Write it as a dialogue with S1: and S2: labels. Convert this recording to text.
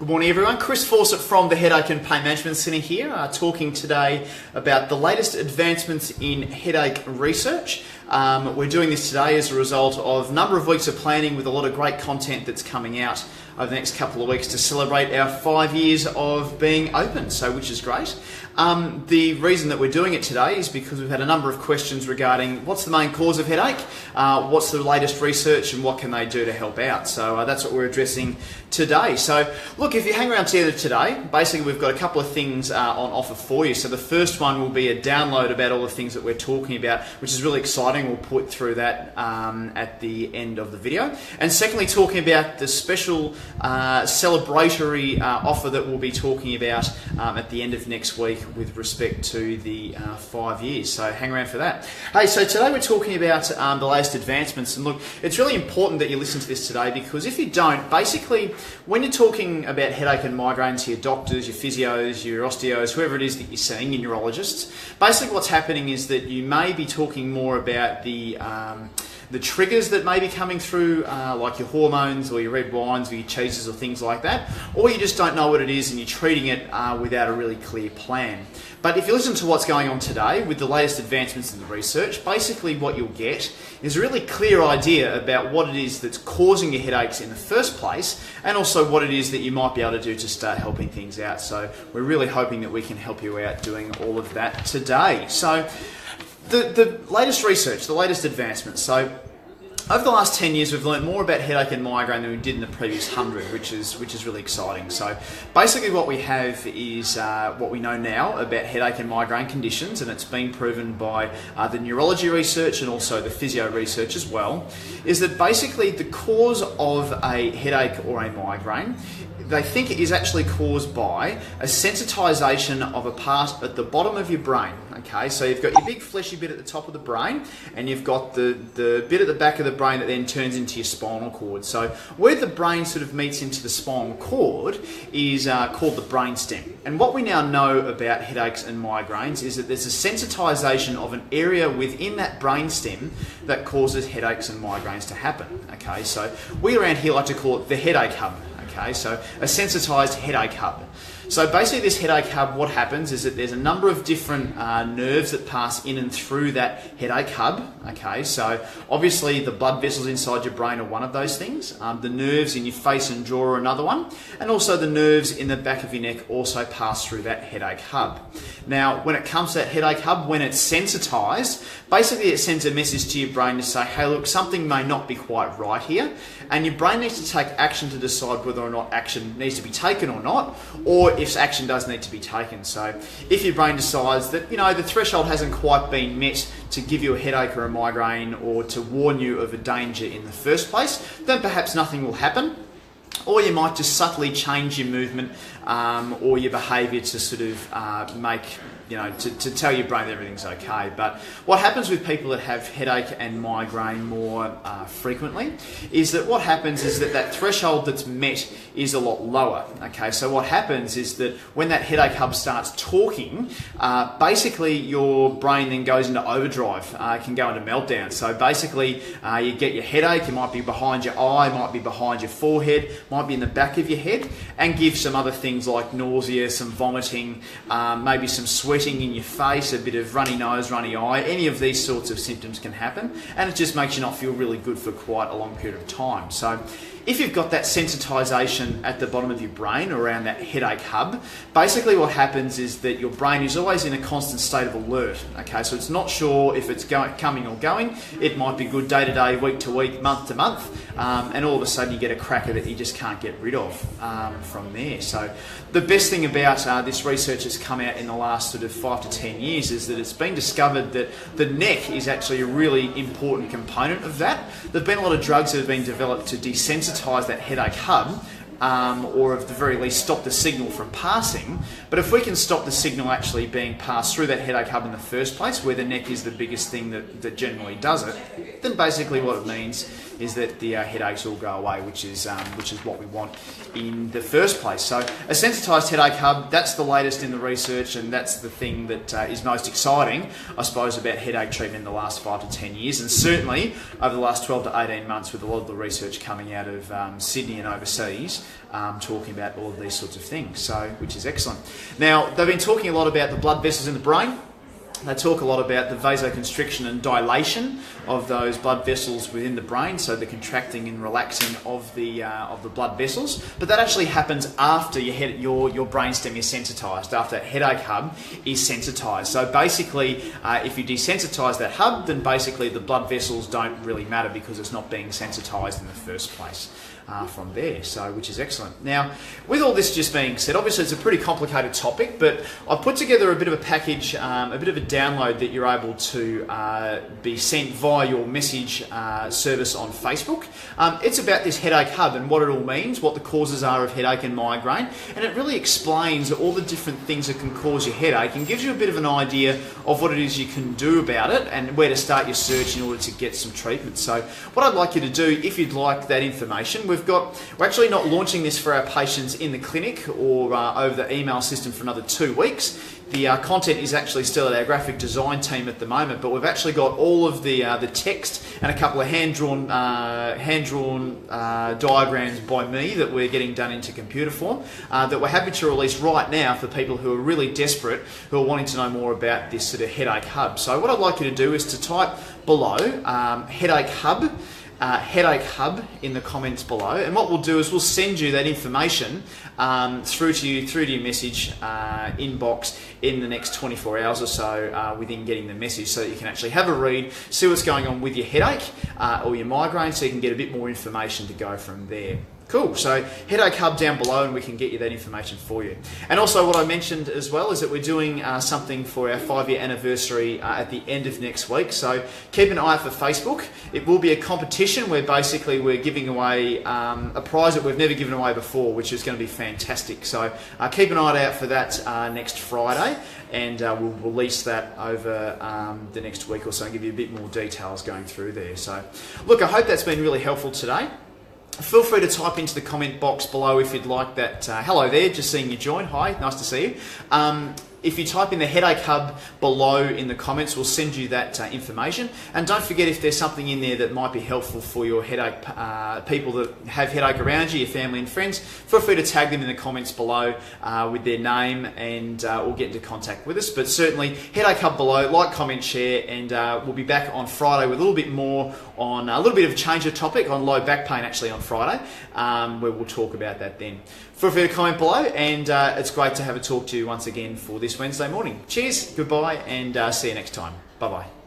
S1: Good morning everyone, Chris Fawcett from the Headache and Pain Management Centre here, talking today about the latest advancements in headache research. We're doing this today as a result of a number of weeks of planning with a lot of great content that's coming out over the next couple of weeks to celebrate our 5 years of being open, which is great. The reason that we're doing it today is because we've had a number of questions regarding what's the main cause of headache, what's the latest research and what can they do to help out. So that's what we're addressing today. So look, if you hang around together today, basically we've got a couple of things on offer for you. So the first one will be a download about all the things that we're talking about, which is really exciting. We'll put through that at the end of the video. And secondly, talking about the special celebratory offer that we'll be talking about at the end of next week with respect to the 5 years. So hang around for that. Hey, so today we're talking about the latest advancements. And look, it's really important that you listen to this today, because if you don't, basically when you're talking about headache and migraines to your doctors, your physios, your osteos, whoever it is that you're seeing, your neurologists, basically what's happening is that you may be talking more about the triggers that may be coming through, like your hormones or your red wines or your cheeses or things like that, or you just don't know what it is and you're treating it without a really clear plan. But if you listen to what's going on today with the latest advancements in the research, basically what you'll get is a really clear idea about what it is that's causing your headaches in the first place, and also what it is that you might be able to do to start helping things out. So we're really hoping that we can help you out doing all of that today. So the latest research, the latest advancements. So over the last 10 years, we've learned more about headache and migraine than we did in the previous 100, which is really exciting. So basically what we have is what we know now about headache and migraine conditions, and it's been proven by the neurology research and also the physio research as well, is that basically the cause of a headache or a migraine, they think it is actually caused by a sensitization of a part at the bottom of your brain. Okay, so you've got your big fleshy bit at the top of the brain, and you've got the bit at the back of the brain that then turns into your spinal cord. So where the brain sort of meets into the spinal cord is called the brainstem. And what we now know about headaches and migraines is that there's a sensitization of an area within that brainstem that causes headaches and migraines to happen. Okay, so we around here like to call it the headache hub. Okay, so a sensitized headache hub. So basically this headache hub, what happens is that there's a number of different nerves that pass in and through that headache hub. Okay, so obviously the blood vessels inside your brain are one of those things. The nerves in your face and jaw are another one. And also the nerves in the back of your neck also pass through that headache hub. Now, when it comes to that headache hub, when it's sensitized, basically it sends a message to your brain to say, hey look, something may not be quite right here. And your brain needs to take action to decide whether or not action needs to be taken or not, or if action does need to be taken. So if your brain decides that, the threshold hasn't quite been met to give you a headache or a migraine or to warn you of a danger in the first place, then perhaps nothing will happen. Or you might just subtly change your movement or your behaviour to sort of make, to tell your brain that everything's okay. But what happens with people that have headache and migraine more frequently is that what happens is that threshold that's met is a lot lower. Okay, so what happens is that when that headache hub starts talking, basically your brain then goes into overdrive, can go into meltdown. So basically you get your headache, it might be behind your eye, might be behind your forehead, might be in the back of your head, and give some other things like nausea, some vomiting, maybe some sweating in your face, a bit of runny nose, runny eye. Any of these sorts of symptoms can happen, and it just makes you not feel really good for quite a long period of time. So if you've got that sensitization at the bottom of your brain around that headache hub, basically what happens is that your brain is always in a constant state of alert. Okay, so it's not sure if it's coming or going. It might be good day to day, week to week, month to month, and all of a sudden you get a cracker that you just can't get rid of from there. So the best thing about this research that's come out in the last sort of 5 to 10 years is that it's been discovered that the neck is actually a really important component of that. There've been a lot of drugs that have been developed to desensitize that headache hub, or at the very least stop the signal from passing. But if we can stop the signal actually being passed through that headache hub in the first place, where the neck is the biggest thing that generally does it, then basically what it means is that the headaches all go away, which is what we want in the first place. So a sensitised headache hub, that's the latest in the research, and that's the thing that is most exciting, I suppose, about headache treatment in the last 5 to 10 years, and certainly over the last 12 to 18 months with a lot of the research coming out of Sydney and overseas, talking about all of these sorts of things, so which is excellent. Now, they've been talking a lot about the blood vessels in the brain. They talk a lot about the vasoconstriction and dilation of those blood vessels within the brain, so the contracting and relaxing of the blood vessels. But that actually happens after your brainstem is sensitised, after that headache hub is sensitised. So basically, if you desensitise that hub, then basically the blood vessels don't really matter because it's not being sensitised in the first place. From there, so which is excellent. Now, with all this just being said, obviously it's a pretty complicated topic, but I've put together a bit of a package, a bit of a download that you're able to be sent via your message service on Facebook. It's about this headache hub and what it all means, what the causes are of headache and migraine, and it really explains all the different things that can cause your headache and gives you a bit of an idea of what it is you can do about it and where to start your search in order to get some treatment. So what I'd like you to do, if you'd like that information, we're actually not launching this for our patients in the clinic or over the email system for another 2 weeks. The content is actually still at our graphic design team at the moment, but we've actually got all of the text and a couple of hand-drawn diagrams by me that we're getting done into computer form that we're happy to release right now for people who are really desperate, who are wanting to know more about this sort of headache hub. So what I'd like you to do is to type below headache hub in the comments below, and what we'll do is we'll send you that information through to your message inbox in the next 24 hours or so within getting the message, so that you can actually have a read, see what's going on with your headache or your migraine, so you can get a bit more information to go from there. Cool, so headache hub down below and we can get you that information for you. And also what I mentioned as well is that we're doing something for our 5-year anniversary at the end of next week, so keep an eye out for Facebook. It will be a competition where basically we're giving away a prize that we've never given away before, which is going to be fantastic. So keep an eye out for that next Friday, and we'll release that over the next week or so and give you a bit more details going through there. So look, I hope that's been really helpful today. Feel free to type into the comment box below if you'd like that. Hello there, just seeing you join. Hi, nice to see you. If you type in the headache hub below in the comments, we'll send you that information. And don't forget, if there's something in there that might be helpful for your headache, people that have headache around you, your family and friends, feel free to tag them in the comments below with their name, and we'll get into contact with us. But certainly, headache hub below, like, comment, share, and we'll be back on Friday with a little bit more on a little bit of a change of topic on low back pain actually on Friday, where we'll talk about that then. Feel free to comment below, and it's great to have a talk to you once again for this Wednesday morning. Cheers, goodbye, and see you next time. Bye-bye.